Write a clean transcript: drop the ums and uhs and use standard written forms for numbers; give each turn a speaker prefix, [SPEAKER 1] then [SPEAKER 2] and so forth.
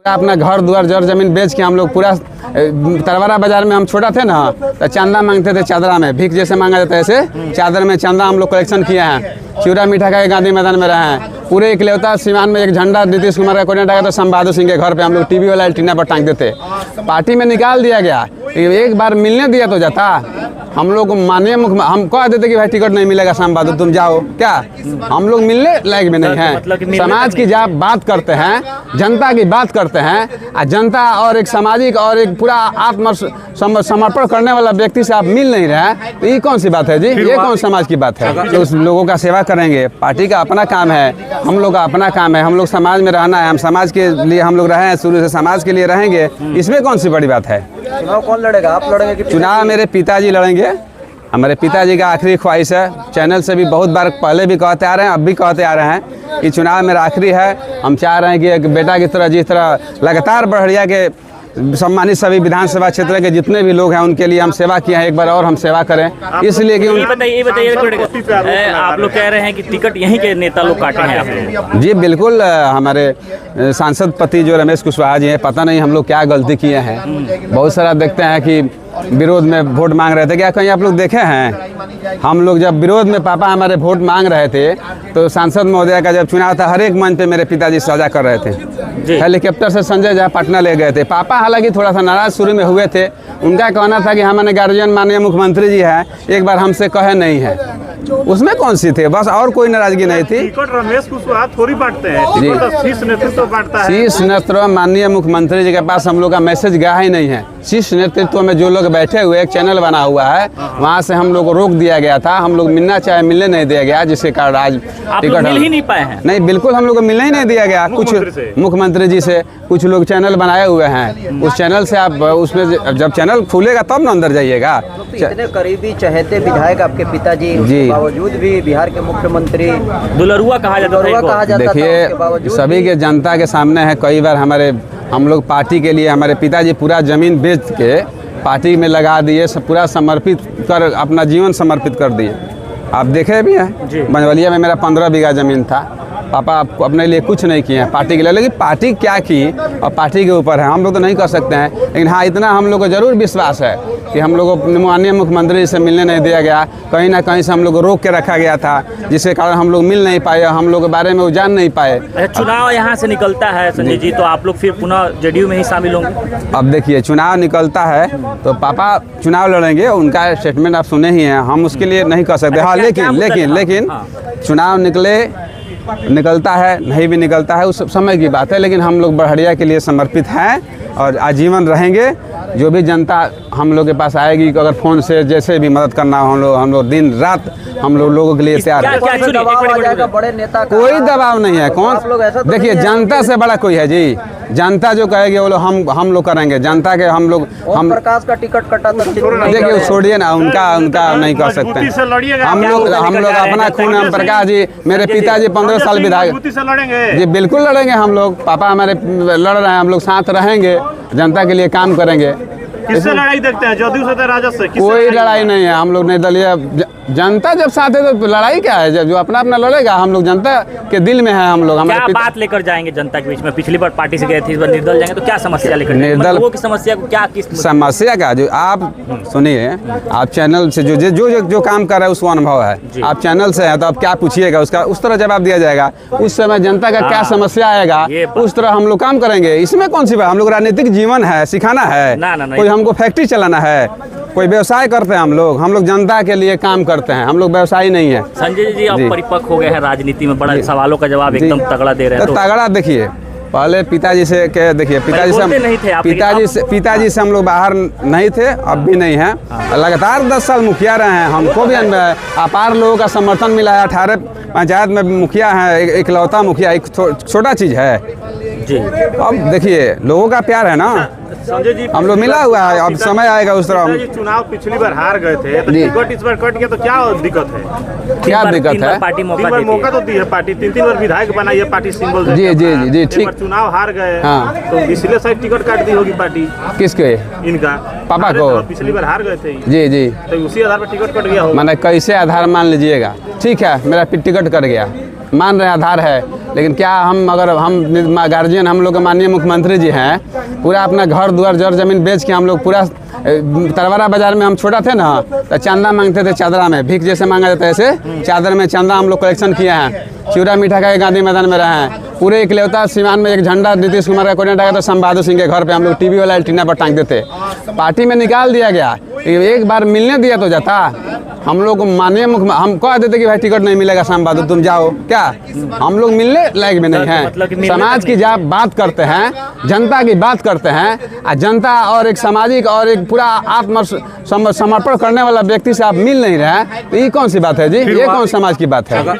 [SPEAKER 1] अपना घर द्वार जर जमीन बेच के हम लोग पूरा तरवारा बाजार में हम छोटा थे ना, तो चंदा मांगते थे चादरा में, भीख जैसे मांगा जाता है ऐसे चादर में चंदा हम लोग कलेक्शन किए हैं। चिवड़ा मीठा का गांधी मैदान में रहे हैं। पूरे इकलौता सीमान में एक झंडा नीतीश कुमार का कोने टांगा, तो संवादो सिंह के घर पे हम लोग टीवी वाला टीना पर टांग देते। पार्टी में निकाल दिया गया, एक बार मिलने दिया तो जाता। हम लोग माननीय मुख्यमंत्री हम कह देते कि भाई टिकट नहीं मिलेगा संवादो तुम जाओ, क्या हम लोग मिलने लायक में नहीं है। समाज की जब बात करते हैं, जनता की बात करते हैं, जनता और एक सामाजिक और एक पूरा आत्म समर्पण करने वाला व्यक्ति से आप मिल नहीं रहे, तो ये कौन सी बात है जी? ये कौन समाज की बात है? तो उस लोगों का सेवा करेंगे, पार्टी का अपना काम है, हम लोग का अपना काम है। हम लोग समाज में रहना है, हम समाज के लिए हम लोग रहे हैं, शुरू से समाज के लिए रहेंगे, इसमें कौन सी बड़ी बात है?
[SPEAKER 2] चुनाव कौन लड़ेगा, आप लड़ेंगे?
[SPEAKER 1] चुनाव मेरे पिताजी लड़ेंगे। हमारे पिताजी का आखिरी ख्वाहिश है, चैनल से भी बहुत बार पहले भी कहते आ रहे हैं, अब भी कहते आ रहे हैं कि चुनाव मेरा आखिरी है। हम चाह रहे हैं कि एक बेटा की तरह जिस तरह लगातार बढ़िया के सम्मानित सभी विधानसभा क्षेत्र के जितने भी लोग हैं उनके लिए हम सेवा किए हैं, एक बार और हम सेवा करें, इसलिए कि
[SPEAKER 3] ये बताइए आप लोग कह रहे हैं कि टिकट यहीं के नेता लोग काटे हैं आप लोग?
[SPEAKER 1] जी बिल्कुल, हमारे सांसद पति जो रमेश कुशवाहा जी हैं, पता नहीं हम लोग क्या गलती किए हैं। बहुत सारा देखते हैं कि विरोध में वोट मांग रहे थे, क्या कहीं आप लोग देखे हैं? हम लोग जब विरोध में पापा हमारे वोट मांग रहे थे, तो सांसद महोदय का जब चुनाव था, हर एक मंच पे मेरे पिताजी सजा कर रहे थे। हेलीकॉप्टर से संजय झा पटना ले गए थे। पापा हालांकि थोड़ा सा नाराज शुरू में हुए थे, उनका कहना था कि हमारे गार्जियन माननीय मुख्यमंत्री जी हैं, एक बार हमसे कहे नहीं है, उसमें कौन सी थे, बस और कोई नाराजगी नहीं थी।
[SPEAKER 4] टिकट रमेश कुशवाहा थोड़ी बांटते हैं, टिकट शीर्ष नेतृत्व बांटता है।
[SPEAKER 1] शीर्ष नेतृत्व माननीय मुख्यमंत्री जी के पास हम लोग का मैसेज गया ही नहीं है। शीर्ष नेतृत्व में जो लोग बैठे हुए, एक चैनल बना हुआ है, वहाँ से हम लोग को रोक दिया गया था। हम लोग मिलना चाहे, मिलने नहीं दिया गया, जिसके कारण आज
[SPEAKER 3] टिकट मिल ही नहीं पाए हैं।
[SPEAKER 1] नहीं, बिल्कुल हम लोग को मिलने ही नहीं दिया गया। कुछ मुख्यमंत्री जी से कुछ लोग चैनल बनाए हुए हैं, उस चैनल से आप उसमें जब चैनल खुलेगा तब ना अंदर जाइएगा।
[SPEAKER 2] इतने करीबी चहेते विधायक आपके पिताजी के बावजूद भी बिहार के मुख्यमंत्री
[SPEAKER 3] दुलरुआ कहा जाता।
[SPEAKER 1] देखिए, सभी के जनता के सामने है, कई बार हम लोग पार्टी के लिए हमारे पिताजी पूरा जमीन बेच के पार्टी में लगा दिए, पूरा समर्पित कर अपना जीवन समर्पित कर दिए। आप देखे भी हैं, बनवलिया में मेरा 15 बीघा ज़मीन था। पापा आपको अपने लिए कुछ नहीं किए हैं पार्टी के लिए, लेकिन पार्टी क्या की और पार्टी के ऊपर है, हम लोग तो नहीं कर सकते हैं। लेकिन हाँ, इतना हम लोग को जरूर विश्वास है कि हम लोग को माननीय मुख्यमंत्री से मिलने नहीं दिया गया, कहीं ना कहीं से हम लोग को रोक के रखा गया था, जिसके कारण हम लोग मिल नहीं पाए, हम लोग के बारे में वो जान नहीं पाए।
[SPEAKER 3] चुनाव यहाँ से निकलता है संजय जी, तो आप लोग फिर पुनः जेडीयू में ही शामिल होंगे?
[SPEAKER 1] अब देखिए, चुनाव निकलता है तो पापा चुनाव लड़ेंगे, उनका स्टेटमेंट आप सुने ही हैं, हम उसके लिए नहीं कर सकते। हाँ, लेकिन चुनाव निकलता है, नहीं भी निकलता है, उस समय की बात है, लेकिन हम लोग बढ़िया के लिए समर्पित हैं और आजीवन रहेंगे। जो भी जनता हम लोग के पास आएगी, अगर फ़ोन से जैसे भी मदद करना हो, हम लोग दिन रात हम लोगों के लिए तैयार हैं।
[SPEAKER 2] बड़े नेता
[SPEAKER 1] कोई दबाव नहीं है। कौन? देखिए, जनता से बड़ा कोई है जी? जनता जो कहेगी वो लोग हम लोग करेंगे। जनता के हम
[SPEAKER 2] प्रकाश का टिकट कटा था,
[SPEAKER 1] देखिए छोड़िए ना, उनका नहीं कर सकते। हम लोग अपना खून, हम प्रकाश जी, मेरे पिताजी 15 साल विधायक जी, बिल्कुल लड़ेंगे हम लोग। पापा हमारे लड़ रहे हैं, हम लोग साथ रहेंगे, जनता के लिए काम करेंगे।
[SPEAKER 4] किससे लड़ाई देखते हैं? जदयू से, राजद से?
[SPEAKER 1] कोई लड़ाई नहीं है, हम लोग निर्दलीय। जनता जब साथ है तो लड़ाई क्या है? जब जो अपना लड़ेगा, हम लोग जनता के दिल में है। हम लोग
[SPEAKER 3] क्या बात लेकर जाएंगे जनता के बीच में? पिछली बार पार्टी से गए थे, इस बार निर्दल जाएंगे, तो क्या समस्या लेकर? निर्दल की समस्या को क्या, किस
[SPEAKER 1] समस्या का जो आप सुनिए, आप चैनल से जो काम कर रहे हैं उसको अनुभव है, आप चैनल से है तो आप क्या पूछिएगा, उसका उस तरह जवाब दिया जाएगा। उस समय जनता का क्या समस्या आएगा, उस तरह हम लोग काम करेंगे। इसमें कौन सी बात? हम लोग राजनीतिक जीवन है, सिखाना है, कोई हमको फैक्ट्री चलाना है, कोई व्यवसाय करते हैं हम लोग जनता के लिए काम करते हैं, हम लोग व्यवसायी नहीं है।
[SPEAKER 3] संजय जी, आप परिपक्व हो गए हैं राजनीति में, बड़ा सवालों का जवाब एकदम तगड़ा दे रहे हैं।
[SPEAKER 1] तो तगड़ा देखिए, पहले पिताजी से देखिए, पिताजी से हम लोग बाहर नहीं थे, अब भी नहीं है। लगातार 10 साल मुखिया रहे हैं, हमको भी अपार लोगों का समर्थन मिला है। 18 पंचायत में मुखिया है, इकलौता मुखिया, एक छोटा चीज है जी। अब देखिए, लोगों का प्यार है ना
[SPEAKER 4] संजय जी,
[SPEAKER 1] हम लोग मिला हुआ है। अब समय आएगा उस तरह।
[SPEAKER 4] चुनाव पिछली बार हार गए थे, तो टिकट इस बार कट गया, तो क्या दिक्कत है?
[SPEAKER 1] क्या दिक्कत है?
[SPEAKER 3] पार्टी
[SPEAKER 4] मौका तो दी है, पार्टी 3 बार विधायक बनाई है, पार्टी सिंबल।
[SPEAKER 1] जी ठीक।
[SPEAKER 4] चुनाव हार गए,
[SPEAKER 1] हाँ,
[SPEAKER 4] तो इसलिए शायद टिकट काट दी होगी पार्टी।
[SPEAKER 1] किसके?
[SPEAKER 4] इनका,
[SPEAKER 1] पापा को।
[SPEAKER 4] पिछली बार हार गए थे
[SPEAKER 1] जी,
[SPEAKER 4] तो उसी आधार पर टिकट कट गया होगा।
[SPEAKER 1] मैंने कैसे आधार मान लीजिएगा? ठीक है, मेरा टिकट कट गया, मान रहे आधार है, लेकिन क्या हम अगर हम गार्जियन हम लोग के माननीय मुख्यमंत्री जी हैं, पूरा अपना घर दुआर जर जमीन बेच के हम लोग पूरा तरवारा बाजार में हम छोटा थे ना, तो चंदा मांगते थे चादरा में, भीख जैसे मांगा जाता है ऐसे चादर में चंदा हम लोग कलेक्शन किए हैं। चिवड़ा मीठा का गांधी मैदान में रहे हैं। पूरे इकलौता सीमान में एक झंडा नीतीश कुमार का कोने टांगा, तो शंभू बहादुर सिंह के घर पे हम लोग टीवी वाला एंटीना पर टांग देते। पार्टी में निकाल दिया गया, एक बार मिलने दिया तो जाता। हम लोग माननीय मुख्यमंत्री हम कह देते कि भाई टिकट नहीं मिलेगा शंभू बहादुर तुम जाओ, क्या हम लोग मिलने लायक भी नहीं हैं। समाज की जब बात करते हैं, जनता की बात करते हैं, जनता और एक सामाजिक और एक पूरा आत्म समर्पण करने वाला व्यक्ति से आप मिल नहीं रहे हैं, तो ये कौन सी बात है जी? ये कौन समाज की बात है?